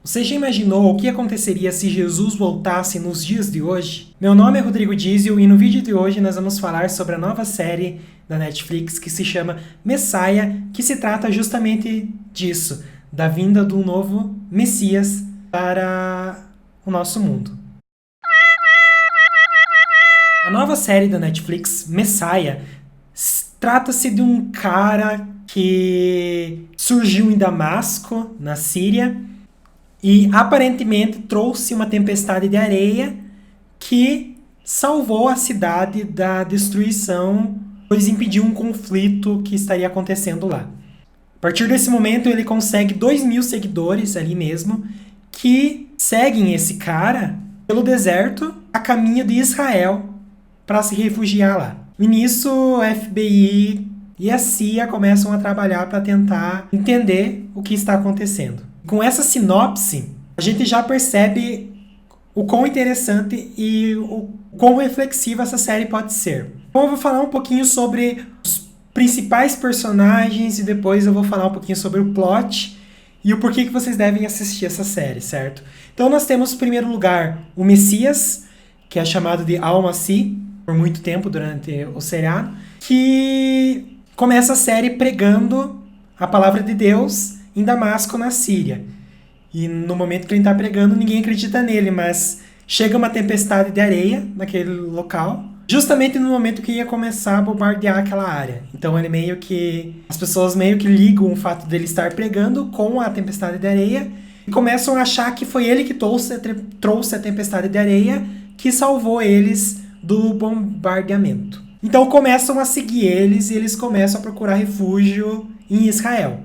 Você já imaginou o que aconteceria se Jesus voltasse nos dias de hoje? Meu nome é Rodrigo Dizio e no vídeo de hoje nós vamos falar sobre a nova série da Netflix que se chama Messiah, que se trata justamente disso, da vinda do novo Messias para o nosso mundo. A nova série da Netflix, Messiah, trata-se de um cara que surgiu em Damasco, na Síria, e aparentemente trouxe uma tempestade de areia que salvou a cidade da destruição, pois impediu um conflito que estaria acontecendo lá. A partir desse momento ele consegue 2.000 seguidores ali mesmo, que seguem esse cara pelo deserto a caminho de Israel para se refugiar lá. E nisso o FBI e a CIA começam a trabalhar para tentar entender o que está acontecendo. Com essa sinopse, a gente já percebe o quão interessante e o quão reflexiva essa série pode ser. Então eu vou falar um pouquinho sobre os principais personagens e depois eu vou falar um pouquinho sobre o plot e o porquê que vocês devem assistir essa série, certo? Então nós temos, em primeiro lugar, o Messias, que é chamado de Al-Masih, por muito tempo durante o seriado, que começa a série pregando a palavra de Deus em Damasco, na Síria. E no momento que ele está pregando, ninguém acredita nele, mas chega uma tempestade de areia naquele local, justamente no momento que ia começar a bombardear aquela área. Então as pessoas meio que ligam o fato dele estar pregando com a tempestade de areia e começam a achar que foi ele que trouxe a tempestade de areia que salvou eles do bombardeamento. Então começam a seguir eles e eles começam a procurar refúgio em Israel.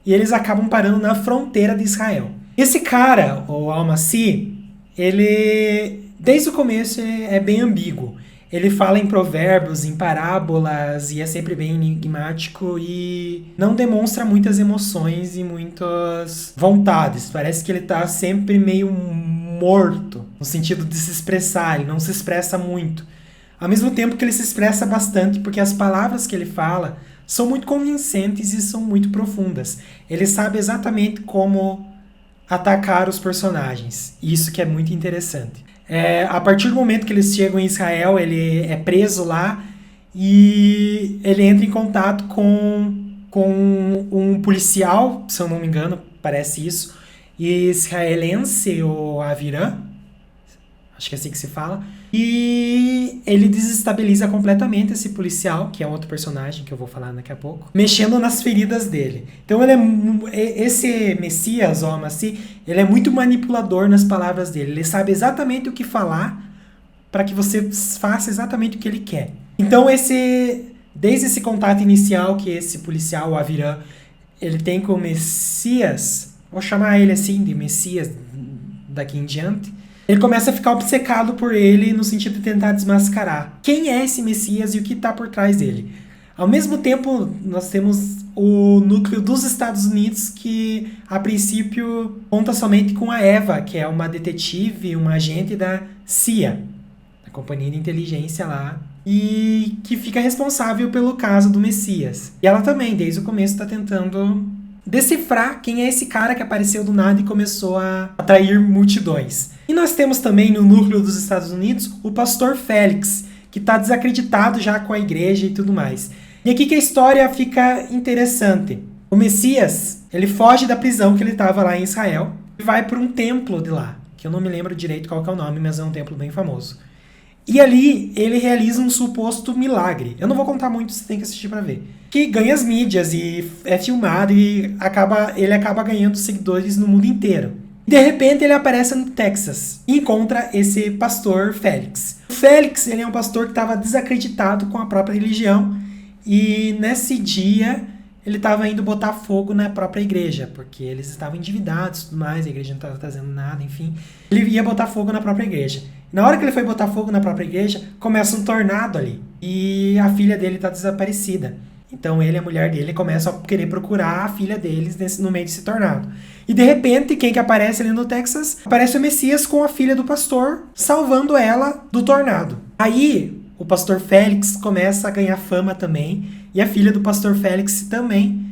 E eles acabam parando na fronteira de Israel. Esse cara, o Al-Masih, ele, desde o começo, é bem ambíguo. Ele fala em provérbios, em parábolas, e é sempre bem enigmático e não demonstra muitas emoções e muitas vontades. Parece que ele está sempre meio morto, no sentido de se expressar, ele não se expressa muito. Ao mesmo tempo que ele se expressa bastante, porque as palavras que ele fala são muito convincentes e são muito profundas. Ele sabe exatamente como atacar os personagens. Isso que é muito interessante. A partir do momento que eles chegam em Israel, ele é preso lá e ele entra em contato com um policial, se eu não me engano, parece isso, israelense, ou Aviram, acho que é assim que se fala. E ele desestabiliza completamente esse policial, que é outro personagem que eu vou falar daqui a pouco, mexendo nas feridas dele. Então esse Messias, o Al-Masih, ele é muito manipulador nas palavras dele. Ele sabe exatamente o que falar para que você faça exatamente o que ele quer. Então desde esse contato inicial que esse policial, o Aviram, ele tem com o Messias, vou chamar ele assim de Messias daqui em diante, ele começa a ficar obcecado por ele no sentido de tentar desmascarar quem é esse Messias e o que está por trás dele. Ao mesmo tempo, nós temos o núcleo dos Estados Unidos que, a princípio, conta somente com a Eva, que é uma detetive, uma agente da CIA, a companhia de inteligência lá, e que fica responsável pelo caso do Messias. E ela também, desde o começo, está tentando decifrar quem é esse cara que apareceu do nada e começou a atrair multidões. E nós temos também no núcleo dos Estados Unidos o pastor Félix, que está desacreditado já com a igreja e tudo mais. E aqui que a história fica interessante. O Messias, ele foge da prisão que ele estava lá em Israel e vai para um templo de lá, que eu não me lembro direito qual que é o nome, mas é um templo bem famoso. E ali ele realiza um suposto milagre. Eu não vou contar muito, você tem que assistir para ver. Que ganha as mídias e é filmado e ele acaba ganhando seguidores no mundo inteiro. De repente ele aparece no Texas e encontra esse pastor Félix. O Félix, ele é um pastor que estava desacreditado com a própria religião e nesse dia ele estava indo botar fogo na própria igreja, porque eles estavam endividados e tudo mais, a igreja não estava fazendo nada, enfim. Ele ia botar fogo na própria igreja. Na hora que ele foi botar fogo na própria igreja, começa um tornado ali e a filha dele está desaparecida. Então ele e a mulher dele começam a querer procurar a filha deles no meio desse tornado. E de repente, quem que aparece ali no Texas? Aparece o Messias com a filha do pastor, salvando ela do tornado. Aí, o pastor Félix começa a ganhar fama também, e a filha do pastor Félix também,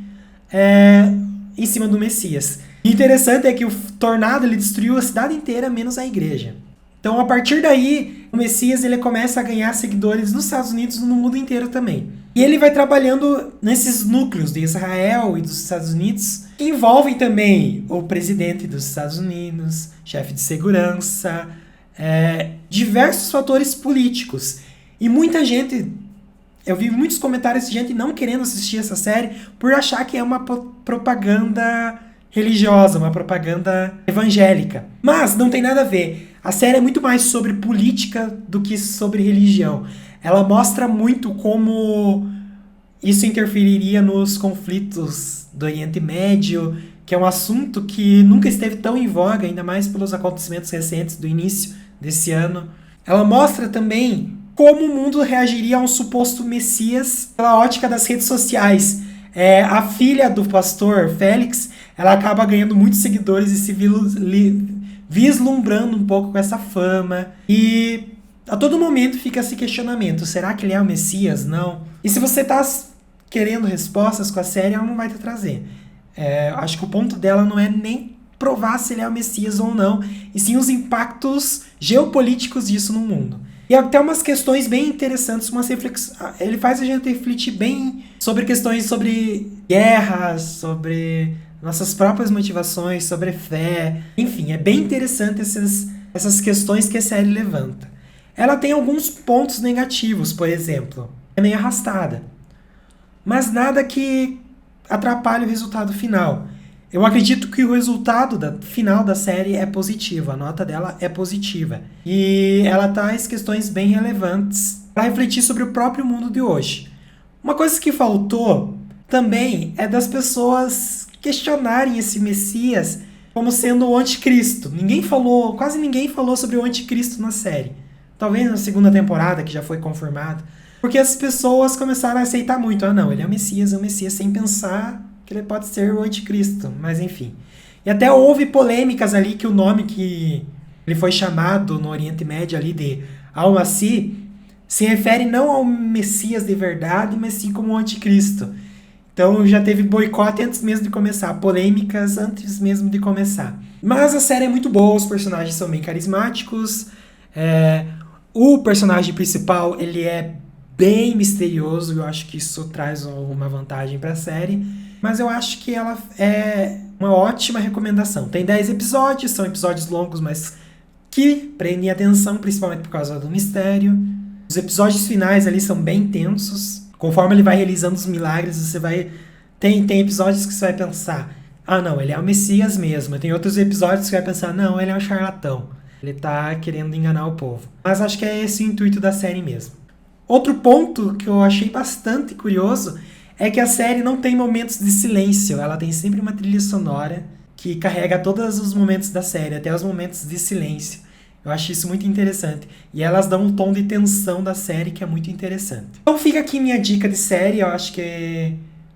em cima do Messias. E interessante é que o tornado ele destruiu a cidade inteira, menos a igreja. Então, a partir daí, o Messias ele começa a ganhar seguidores nos Estados Unidos e no mundo inteiro também. E ele vai trabalhando nesses núcleos de Israel e dos Estados Unidos, que envolvem também o presidente dos Estados Unidos, chefe de segurança, diversos fatores políticos. E muita gente, eu vi muitos comentários de gente não querendo assistir essa série por achar que é uma propaganda religiosa, uma propaganda evangélica. Mas não tem nada a ver. A série é muito mais sobre política do que sobre religião. Ela mostra muito como isso interferiria nos conflitos do Oriente Médio, que é um assunto que nunca esteve tão em voga, ainda mais pelos acontecimentos recentes do início desse ano. Ela mostra também como o mundo reagiria a um suposto Messias pela ótica das redes sociais. A filha do pastor Félix, ela acaba ganhando muitos seguidores e se vislumbrando um pouco com essa fama. E a todo momento fica esse questionamento: será que ele é o Messias? Não. E se você está querendo respostas com a série, ela não vai te trazer. Acho que o ponto dela não é nem provar se ele é o Messias ou não, e sim os impactos geopolíticos disso no mundo. E até umas questões bem interessantes, ele faz a gente refletir bem sobre questões sobre guerras, sobre nossas próprias motivações, sobre fé. Enfim, é bem interessante essas questões que a série levanta. Ela tem alguns pontos negativos, por exemplo, é meio arrastada, mas nada que atrapalhe o resultado final. Eu acredito que o resultado final da série é positivo, a nota dela é positiva. E ela traz questões bem relevantes para refletir sobre o próprio mundo de hoje. Uma coisa que faltou também é das pessoas questionarem esse Messias como sendo o anticristo. Quase ninguém falou sobre o anticristo na série. Talvez na segunda temporada, que já foi confirmado. Porque as pessoas começaram a aceitar muito. Não, ele é o Messias, sem pensar que ele pode ser o anticristo, mas enfim. E até houve polêmicas ali que o nome que ele foi chamado no Oriente Médio ali de Al-Masih se refere não ao Messias de verdade, mas sim como o anticristo. Então já teve boicote antes mesmo de começar, polêmicas antes mesmo de começar. Mas a série é muito boa, os personagens são bem carismáticos, o personagem principal ele é bem misterioso, eu acho que isso traz uma vantagem para a série. Mas eu acho que ela é uma ótima recomendação. Tem 10 episódios, são episódios longos, mas que prendem atenção, principalmente por causa do mistério. Os episódios finais ali são bem tensos. Conforme ele vai realizando os milagres, você vai... Tem episódios que você vai pensar, não, ele é o Messias mesmo. Tem outros episódios que você vai pensar, não, ele é um charlatão. Ele tá querendo enganar o povo. Mas acho que é esse o intuito da série mesmo. Outro ponto que eu achei bastante curioso é que a série não tem momentos de silêncio, ela tem sempre uma trilha sonora que carrega todos os momentos da série, até os momentos de silêncio. Eu acho isso muito interessante. E elas dão um tom de tensão da série que é muito interessante. Então fica aqui minha dica de série, eu acho que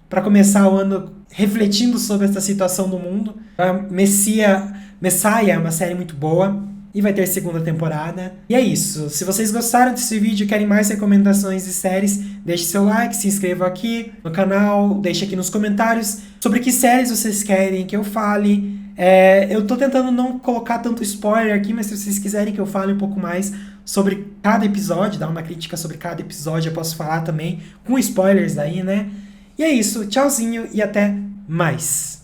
para começar o ano refletindo sobre essa situação do mundo. A Messiah é uma série muito boa. E vai ter segunda temporada. E é isso. Se vocês gostaram desse vídeo e querem mais recomendações de séries, deixe seu like, se inscreva aqui no canal, deixe aqui nos comentários sobre que séries vocês querem que eu fale. Eu tô tentando não colocar tanto spoiler aqui, mas se vocês quiserem que eu fale um pouco mais sobre cada episódio, dar uma crítica sobre cada episódio, eu posso falar também com spoilers daí, né? E é isso. Tchauzinho e até mais.